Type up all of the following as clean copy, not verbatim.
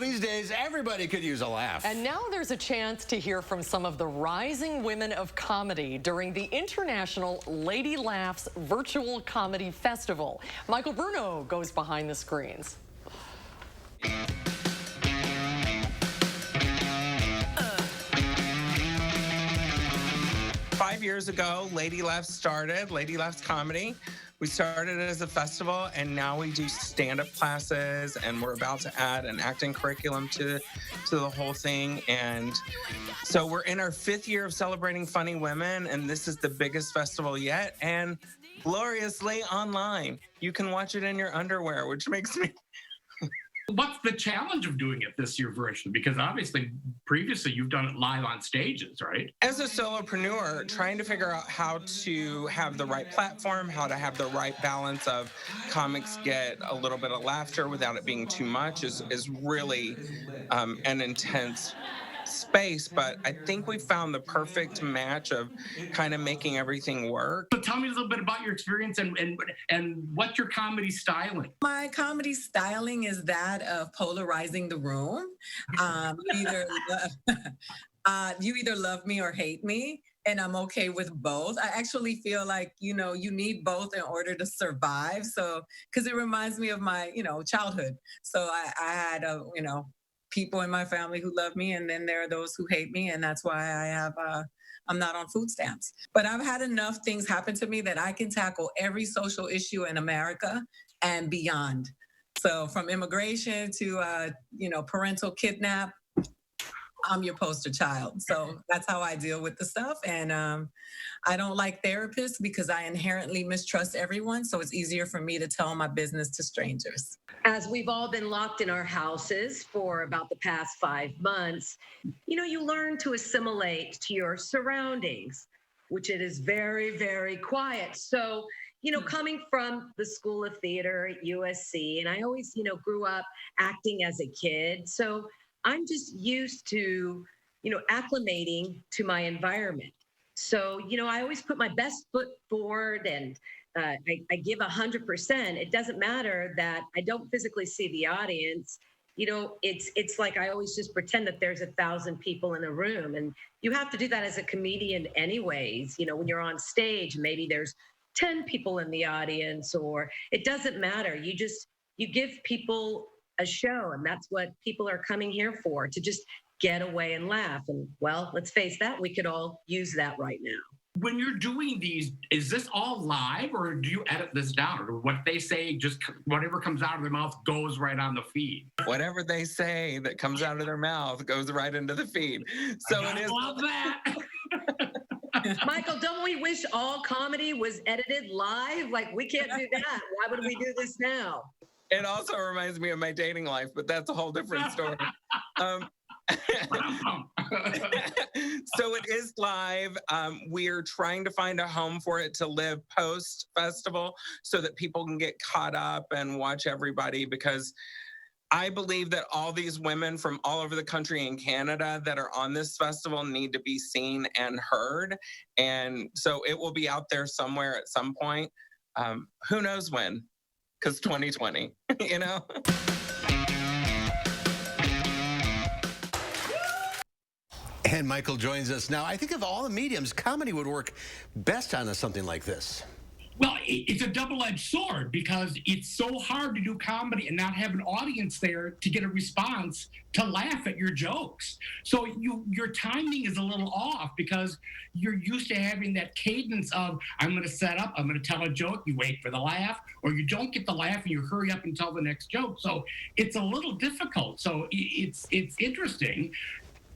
These days, everybody could use a laugh. And now there's a chance to hear from some of the rising women of comedy during the International Lady Laughs Virtual Comedy Festival. Michael Bruno goes behind the screens. 5 years ago, Lady Laughs started, Lady Laughs Comedy. We started it as a festival, and now we do stand-up classes, and we're about to add an acting curriculum to the whole thing. And so we're in our 5th year of celebrating funny women, and this is the biggest festival yet, and gloriously online. You can watch it in your underwear, which makes me... What's the challenge of doing it this year virtually? Because obviously, previously, you've done it live on stages, right? As a solopreneur, trying to figure out how to have the right platform, how to have the right balance of comics get a little bit of laughter without it being too much is really an intense space. But I think we found the perfect match of kind of making everything work. So tell me a little bit about your experience and what's your comedy styling? My comedy styling is that of polarizing the room. You either love me or hate me, and I'm okay with both. I actually feel like, you need both in order to survive. So, because it reminds me of my, childhood. So I had, people in my family who love me, and then there are those who hate me, and that's why I'm not on food stamps. But I've had enough things happen to me that I can tackle every social issue in America and beyond. So from immigration to, parental kidnap, I'm your poster child. So that's how I deal with the stuff. And I don't like therapists because I inherently mistrust everyone. So it's easier for me to tell my business to strangers. As we've all been locked in our houses for about the past 5 months, you learn to assimilate to your surroundings, which it is very, very quiet. So, coming from the School of Theater at USC, and I always, grew up acting as a kid. So I'm just used to, acclimating to my environment. So, I always put my best foot forward, and I give 100%. It doesn't matter that I don't physically see the audience. It's like I always just pretend that there's 1,000 people in a room, and you have to do that as a comedian anyways. When you're on stage, maybe there's 10 people in the audience, or it doesn't matter. You give people a show, and that's what people are coming here for, to just get away and laugh. And well, let's face that, we could all use that right now. When you're doing these, is this all live, or do you edit this down? Or what they say, just whatever comes out of their mouth goes right on the feed? Whatever they say that comes out of their mouth goes right into the feed. So I love that. Michael, don't we wish all comedy was edited live? Like, we can't do that. Why would we do this now? It also reminds me of my dating life, but that's a whole different story. So it is live. We're trying to find a home for it to live post-festival so that people can get caught up and watch everybody, because I believe that all these women from all over the country and Canada that are on this festival need to be seen and heard. And so it will be out there somewhere at some point. Who knows when? Because 2020, And Michael joins us now. I think of all the mediums, comedy would work best on something like this. Well, it's a double-edged sword, because it's so hard to do comedy and not have an audience there to get a response to laugh at your jokes. So your timing is a little off, because you're used to having that cadence of, I'm going to set up, I'm going to tell a joke, you wait for the laugh, or you don't get the laugh and you hurry up and tell the next joke. So it's a little difficult. So it's interesting,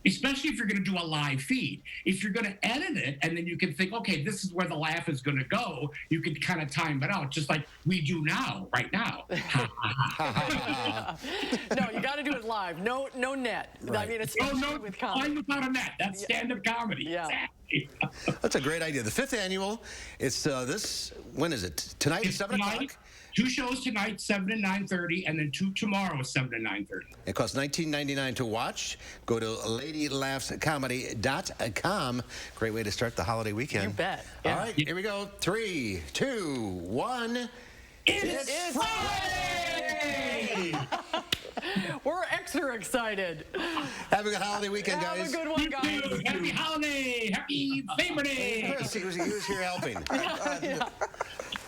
especially if you're going to do a live feed. If you're going to edit it, and then you can think, okay, this is where the laugh is going to go, you can kind of time it out, just like we do now, right now. No, you got to do it live. No net. Right. I mean, it's no, with comedy. without a net. That's stand-up comedy. Yeah. Exactly. That's a great idea. The 5th annual. It's when is it? Tonight at 7 o'clock? 2 shows tonight, 7 and 9:30, and then 2 tomorrow, 7 and 9:30. It costs $19.99 to watch. Go to ladylaughscomedy.com. Great way to start the holiday weekend. You bet. Yeah. All right, here we go. 3, 2, 1. It's Friday! We're extra excited. Have a good holiday weekend, Have guys. a good one, guys. Happy holiday. Happy Labor Day. He was here helping. Yeah.